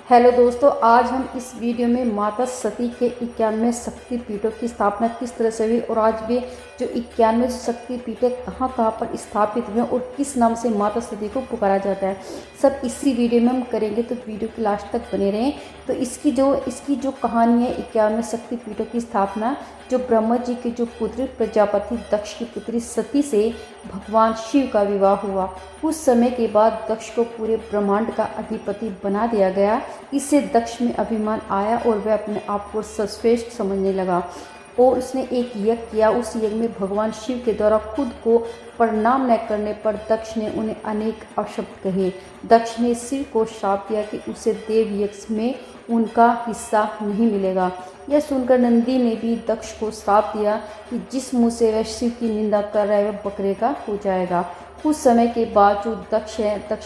Hello दोस्तों, आज हम इस वीडियो में माता सती के 91 शक्तिपीठों की स्थापना किस तरह से हुई और आज वे जो 91 शक्तिपीठें कहाँ कहाँ पर स्थापित हुए और किस नाम से माता सती को पुकारा जाता है, सब इसी वीडियो में हम करेंगे। तो वीडियो के लास्ट तक बने रहें। तो इसकी जो कहानी है 91 शक्तिपीठों की स्थापना, जो ब्रह्मा जी के जो पुत्र प्रजापति दक्ष की पुत्री सती से भगवान शिव का विवाह हुआ। उस समय के बाद दक्ष को पूरे ब्रह्मांड का अधिपति बना दिया गया। इससे दक्ष में अभिमान आया और वह अपने आप को सर्वश्रेष्ठ समझने लगा और उसने एक यज्ञ किया। उस यज्ञ में भगवान शिव के द्वारा खुद को प्रणाम न करने पर दक्ष ने उन्हें अनेक अपशब्द कहे। दक्ष ने शिव को श्राप दिया कि उसे देव यज्ञ में उनका हिस्सा नहीं मिलेगा। यह सुनकर नंदी ने भी दक्ष को श्राप दिया कि जिस मुंह से वह शिव की निंदा कर रहा है वह बकरे का हो जाएगा। कुछ समय के बाद जो दक्ष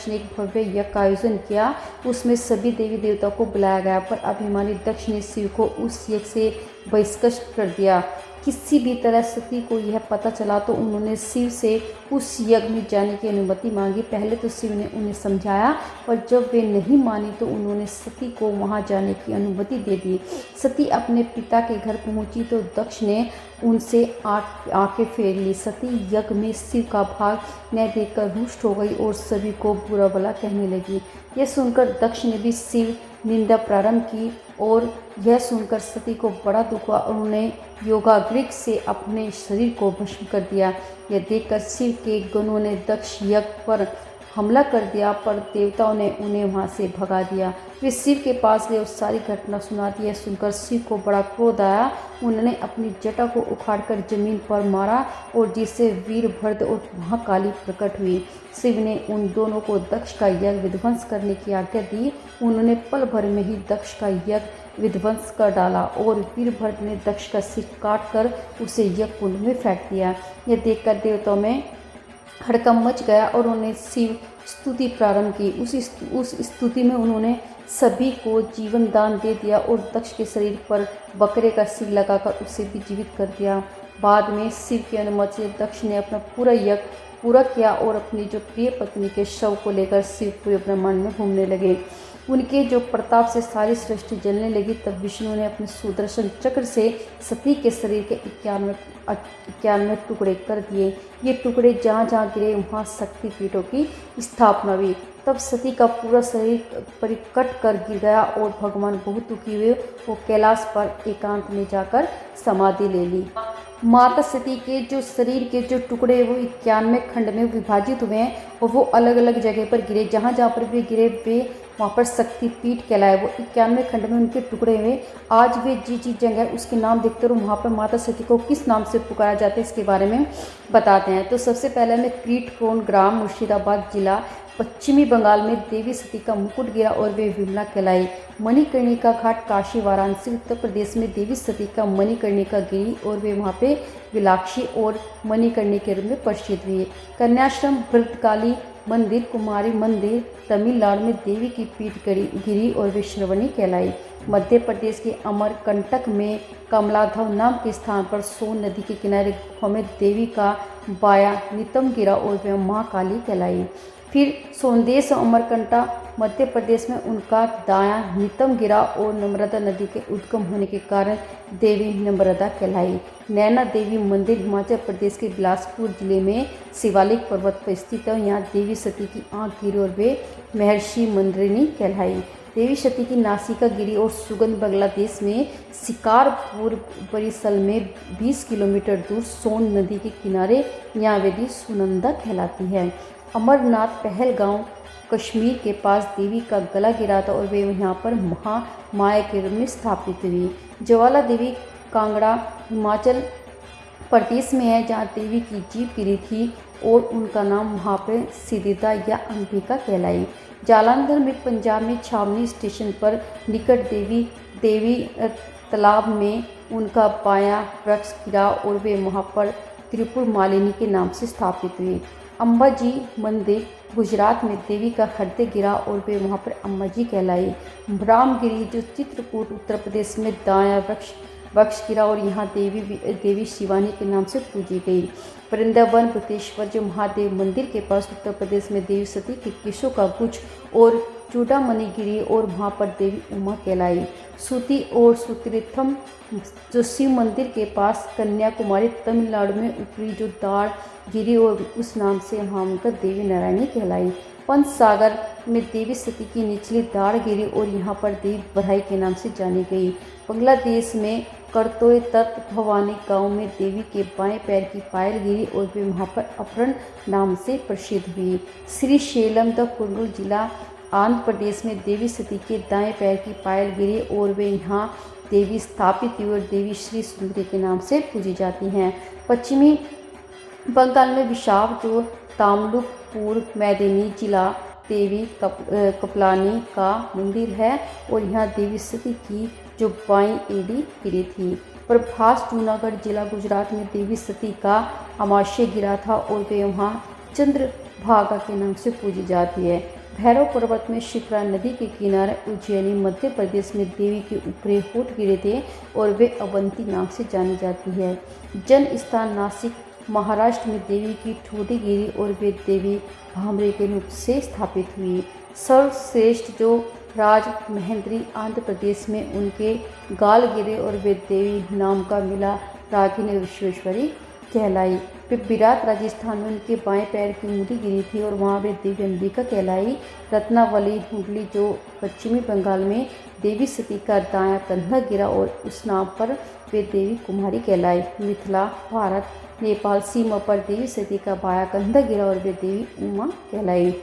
ने एक भव्य यज्ञ का आयोजन किया। उसमें सभी देवी देवताओं को बुलाया गया, पर अभिमानी दक्ष ने शिव को उस यज्ञ से बहिष्कृत कर दिया। किसी भी तरह सती को यह पता चला तो उन्होंने शिव से उस यज्ञ में जाने की अनुमति मांगी। पहले तो शिव ने उन्हें समझाया, पर जब वे नहीं मानी तो उन्होंने सती को वहां जाने की अनुमति दे दी। सती अपने पिता के घर पहुंची तो दक्ष ने उनसे आंखें फेर ली। सती यज्ञ में शिव का भाग न देखकर रुष्ट हो गई और सभी को बुरा भला कहने लगी। यह सुनकर दक्ष ने भी शिव निंदा प्रारंभ की और यह सुनकर सती को बड़ा दुख हुआ और उन्हें योगाग्रिक से अपने शरीर को भस्म कर दिया। यह देखकर शिव के गणों ने दक्ष यज्ञ पर हमला कर दिया, पर देवताओं ने उन्हें वहां से भगा दिया। वे शिव के पास गए और सारी घटना सुना दी। सुनकर शिव को बड़ा क्रोध आया। उन्होंने अपनी जटा को उखाड़कर जमीन पर मारा और जिससे वीरभद्र और महाकाली प्रकट हुई। शिव ने उन दोनों को दक्ष का यज्ञ विध्वंस करने की आज्ञा दी। उन्होंने पल भर में ही दक्ष का यज्ञ विध्वंस कर डाला और वीरभद्र ने दक्ष का सिर काट कर उसे यज्ञ कुंड में फेंक दिया। यह देखकर देवताओं में हड़कंप मच गया और उन्होंने शिव स्तुति प्रारंभ की। उस स्तुति में उन्होंने सभी को जीवन दान दे दिया और दक्ष के शरीर पर बकरे का सिर लगाकर उसे भी जीवित कर दिया। बाद में शिव की अनुमति से दक्ष ने अपना पूरा यज्ञ पूरा किया और अपनी जो प्रिय पत्नी के शव को लेकर शिव पूरे ब्रह्मांड में घूमने लगे। उनके जो प्रताप से सारी सृष्टि जलने लगी। तब विष्णु ने अपने सुदर्शन चक्र से सती के शरीर के 91 टुकड़े कर दिए। ये टुकड़े जहाँ जहाँ गिरे वहाँ शक्तिपीठों की स्थापना हुई। तब सती का पूरा शरीर परिकट कर गिर गया और भगवान बहुत दुखी हुए वो कैलाश पर एकांत में जाकर समाधि ले ली। माता सती के जो शरीर के जो टुकड़े वो 91 खंड में विभाजित हुए हैं और वो अलग अलग जगह पर गिरे। जहाँ जहाँ पर भी गिरे वे वहाँ पर शक्तिपीठ कहलाए। वो 91 खंड में उनके टुकड़े हुए। आज वे जिस जगह उसके नाम देखते हो वहाँ पर माता सती को किस नाम से पुकारा जाता है इसके बारे में बताते हैं। तो सबसे पहले हमें क्रीटकोण ग्राम मुर्शिदाबाद जिला पश्चिमी बंगाल में देवी सती का मुकुट गिरा और वे विमला कहलाई। मणिकर्णिका घाट काशी वाराणसी उत्तर प्रदेश में देवी सती का मणिकर्णिका गिरी और वे वहाँ पे विलाक्षी और मणिकर्णी के रूप में प्रसिद्ध हुई। कन्याश्रम भद्रकाली मंदिर कुमारी मंदिर तमिलनाडु में देवी की पीठ गिरी और वे श्रवणी कहलाई। मध्य प्रदेश के अमरकंटक में कमलाधव नाम के स्थान पर सोन नदी के किनारे गुफा में देवी का बाया नितंब गिरा और वे महाकाली कहलाई। फिर सोनदेश अमरकंटा मध्य प्रदेश में उनका दायां नितंब गिरा और नर्मदा नदी के उद्गम होने के कारण देवी नर्मदा कहलाई। नैना देवी मंदिर हिमाचल प्रदेश के बिलासपुर जिले में शिवालिक पर्वत पर स्थित है। यहाँ देवी सती की आंख गिरी और वे महर्षि मंदिरिनी कहलाई। देवी सती की नासिका गिरी और सुगंध बांग्लादेश में शिकारपुर परिसल में 20 किलोमीटर दूर सोन नदी के किनारे यहाँ वेदी सुनंदा कहलाती है। अमरनाथ पहलगांव कश्मीर के पास देवी का गला गिरा था और वे यहाँ पर महामाया के रूप में स्थापित हुई। ज्वाला देवी कांगड़ा हिमाचल प्रदेश में है जहाँ देवी की जीभ गिरी थी और उनका नाम वहाँ पर सिद्धिदा या अंबिका कहलाई। जालंधर में पंजाब में छावनी स्टेशन पर निकट देवी तालाब में उनका बायां वृक्ष गिरा और वे वहाँ पर त्रिपुर मालिनी के नाम से स्थापित हुए। अम्बाजी मंदिर गुजरात में देवी का हृदय गिरा और वे वहाँ पर अम्बाजी कहलाई। ब्राह्मगिरी जो चित्रकूट उत्तर प्रदेश में दायां वृक्ष वक्ष गिरा और यहाँ देवी शिवानी के नाम से पूजी गई। वृंदावन बृतेश्वर जो महादेव मंदिर के पास उत्तर प्रदेश में देवी सती के केशों का गुच्छ और चूड़ामणि गिरी और वहाँ पर देवी उमा कहलाई। सूती और सुतीर्थम जो शिव मंदिर के पास कन्याकुमारी तमिलनाडु में ऊपरी जो दाढ़ गिरी और उस नाम से वहाँ उनका देवी नारायणी कहलाई। पंच सागर में देवी सती की निचली दाढ़ गिरी और यहाँ पर देवी बरहाई के नाम से जानी गई। बांग्लादेश में करतोय तत्त भवानी गांव में देवी के बाएं पैर की पायल गिरी और वे वहाँ पर अपहरण नाम से प्रसिद्ध हुई। श्री शैलम द कुर्नूल जिला आंध्र प्रदेश में देवी सती के दाएं पैर की पायल गिरी और वे यहाँ देवी स्थापित हुई और देवी श्री सुंदरी के नाम से पूजी जाती हैं। पश्चिमी बंगाल में विशाख जो तामलुकपुर मैदानी जिला देवी कपलानी का मंदिर है और यहाँ देवी सती की जो बाईं एड़ी गिरी थी। प्रभास जूनागढ़ जिला गुजरात में देवी सती का अमाशय गिरा था और वे वहाँ चंद्रभागा के नाम से पूजी जाती है। भैरव पर्वत में शिप्रा नदी के किनारे उज्जैनी मध्य प्रदेश में देवी के ऊपरी होठ गिरे थे और वे अवंती नाम से जानी जाती है। जन्म स्थान नासिक महाराष्ट्र में देवी की ठोड़ी गिरी और वे देवी भामरे के रूप से स्थापित हुई। सर्वश्रेष्ठ जो राज महेंद्री आंध्र प्रदेश में उनके गाल गिरे और वे देवी नाम का मिला रागिनी विश्वेश्वरी कहलाई। वे विराट राजस्थान में उनके बाएं पैर की मुड़ी गिरी थी और वहाँ वे देवी अंबिका कहलाई। रत्नावली हुगली जो पश्चिमी बंगाल में देवी सती का दायां कंधा गिरा और उस नाम पर वे देवी कुमारी कहलाई। मिथिला भारत नेपाल सीमा पर देवी सती का बायां कंधा गिरा और वे देवी उमा कहलाई।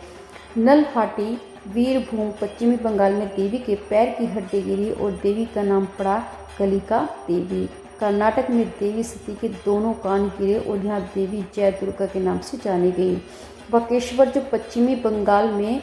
नलहाटी वीरभूम पश्चिमी बंगाल में देवी के पैर की हड्डी गिरी और देवी का नाम पड़ा कलिका देवी। कर्नाटक में देवी सती के दोनों कान गिरे और यहाँ देवी जय दुर्गा के नाम से जानी गई। बकेश्वर जो पश्चिमी बंगाल में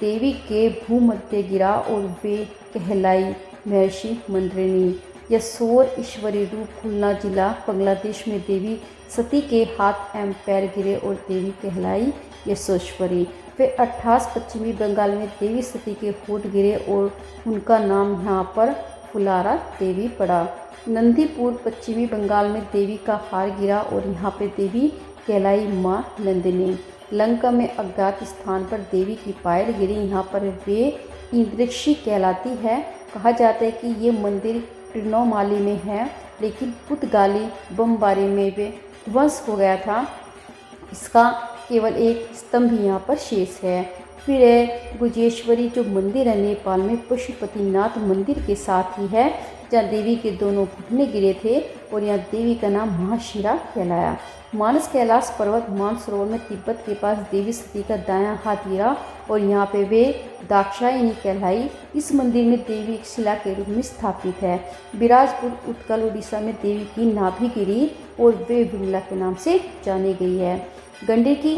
देवी के भूमध्य गिरा और वे कहलाई महर्षि मंद्रिनी। यसोर ईश्वरी रूप खुलना जिला बांग्लादेश में देवी सती के हाथ एवं पैर गिरे और देवी कहलाई यशोश्वरी। वे 28 पश्चिमी बंगाल में देवी सती के होठ गिरे और उनका नाम यहाँ पर फुलारा देवी पड़ा। नंदीपुर पश्चिमी बंगाल में देवी का हार गिरा और यहाँ पे देवी कहलाई माँ नंदिनी। लंका में अज्ञात स्थान पर देवी की पायल गिरी, यहाँ पर वे इंद्रिक्षी कहलाती है। कहा जाता है कि ये मंदिर ट्रिनोमाली में है, लेकिन पुर्तगाली बमबारी में वे ध्वंस हो गया था। इसका केवल एक स्तंभ ही यहाँ पर शेष है। फिर है गुजेश्वरी जो मंदिर है नेपाल में पशुपतिनाथ मंदिर के साथ ही है, जहाँ देवी के दोनों घुटने गिरे थे और यहाँ देवी का नाम महाशिरा कहलाया। मानस कैलाश पर्वत मानसरोवर में तिब्बत के पास देवी सती का दायां हाथ गिरा और यहाँ पे वे दाक्षायणी कहलाई। इस मंदिर में देवी एक शिला के रूप में स्थापित है। बिराजपुर उत्कल उड़ीसा में देवी की नाभि गिरी और वे विमला के नाम से जानी गई है। गंडकी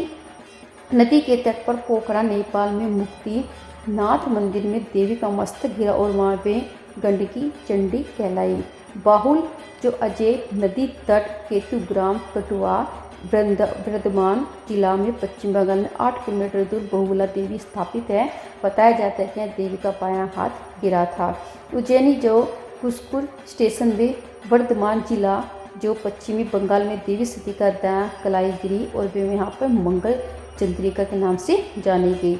नदी के तट पर पोखरा नेपाल में मुक्ति नाथ मंदिर में देवी का मस्तक गिरा और वहाँ पे गंडकी चंडी कहलाई। बाहुल जो अजय नदी तट केतुग्राम कटुआ वर्धमान जिला में पश्चिम बंगाल में 8 किलोमीटर दूर बहुगुला देवी स्थापित है। बताया जाता है कि यहाँ देवी का बायां हाथ गिरा था। उज्जैनी जो कुसकुर स्टेशन में वर्धमान जिला जो पश्चिमी बंगाल में देवी सती का दायां कलाई गिरी और वे यहाँ पर मंगल चंद्रिका के नाम से जानी गई।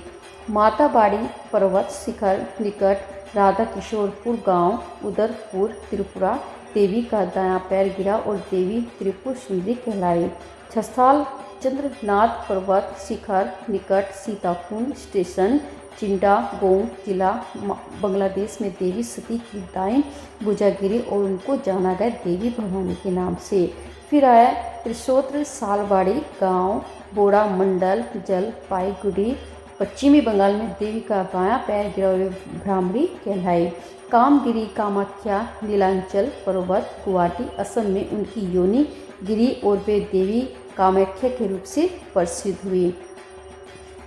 माताबाड़ी पर्वत शिखर निकट राधा किशोरपुर गांव उदयपुर त्रिपुरा देवी का दायां पैर गिरा और देवी त्रिपुर सुंदरी कहलाई। छसाल चंद्रनाथ पर्वत शिखर निकट सीताकुंड स्टेशन चिंटागोंग जिला बांग्लादेश में देवी सती की दाएं भुजा गिरी और उनको जाना गया देवी भवानी के नाम से। फिर आया त्रिशोत्र सालवाड़ी गांव बोड़ा मंडल जलपाईगुड़ी पश्चिमी बंगाल में देवी का बायां पैर गिरा और भ्रामरी कहलाई। कामगिरी कामाख्या नीलांचल पर्वत गुवाहाटी असम में उनकी योनि गिरी और वे देवी कामाख्या के रूप से प्रसिद्ध हुई।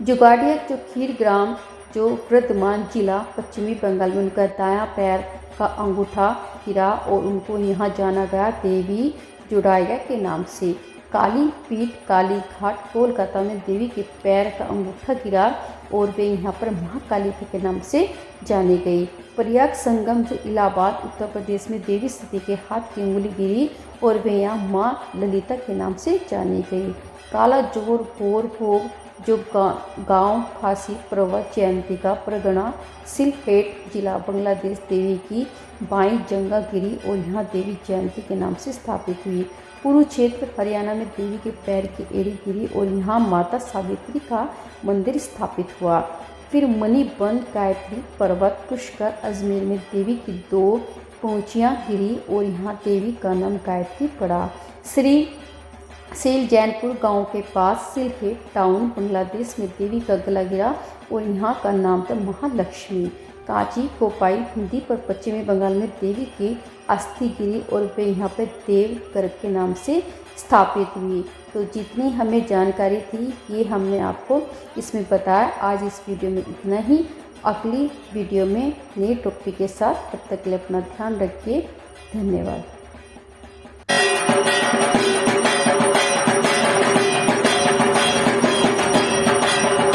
जुगाड़िया जो खीरग्राम जो वर्धमान जिला पश्चिमी बंगाल में उनका दायां पैर का अंगूठा गिरा और उनको यहाँ जाना गया देवी जुड़ाया के नाम से। काली पीठ काली घाट कोलकाता में देवी के पैर का अंगूठा गिरा और वे यहाँ पर महाकाली के नाम से जानी गई। प्रयाग संगम जो इलाहाबाद उत्तर प्रदेश में देवी सती के हाथ की उंगली गिरी और वे यहाँ माँ ललिता के नाम से जानी गई। काला जोर गोर भोग जो गांव फांसी पर्वत जयंतिका परगना सिलहेट जिला बांग्लादेश देवी की बाई जंगा गिरी और यहाँ देवी जयंती के नाम से स्थापित हुई। कुरुक्षेत्र हरियाणा में देवी के पैर की एड़ी गिरी और यहाँ माता सावित्री का मंदिर स्थापित हुआ। फिर मणिबंध गायत्री पर्वत पुष्कर अजमेर में देवी की 2 पहुँचियाँ गिरी और यहाँ देवी का नाम गायत्री पड़ा। श्री सेल जैनपुर गांव के पास सिलहेट टाउन बांग्लादेश में देवी का गला गिरा और यहाँ का नाम था महालक्ष्मी। कांची कोपाई हिंदी पर पश्चिमी बंगाल में देवी की अस्थि गिरी और वे यहाँ पर देव गर्भ के नाम से स्थापित हुई। तो जितनी हमें जानकारी थी ये हमने आपको इसमें बताया। आज इस वीडियो में इतना ही। अगली वीडियो में नए टॉपिक के साथ, तब तक के लिए अपना ध्यान रखिए। धन्यवाद।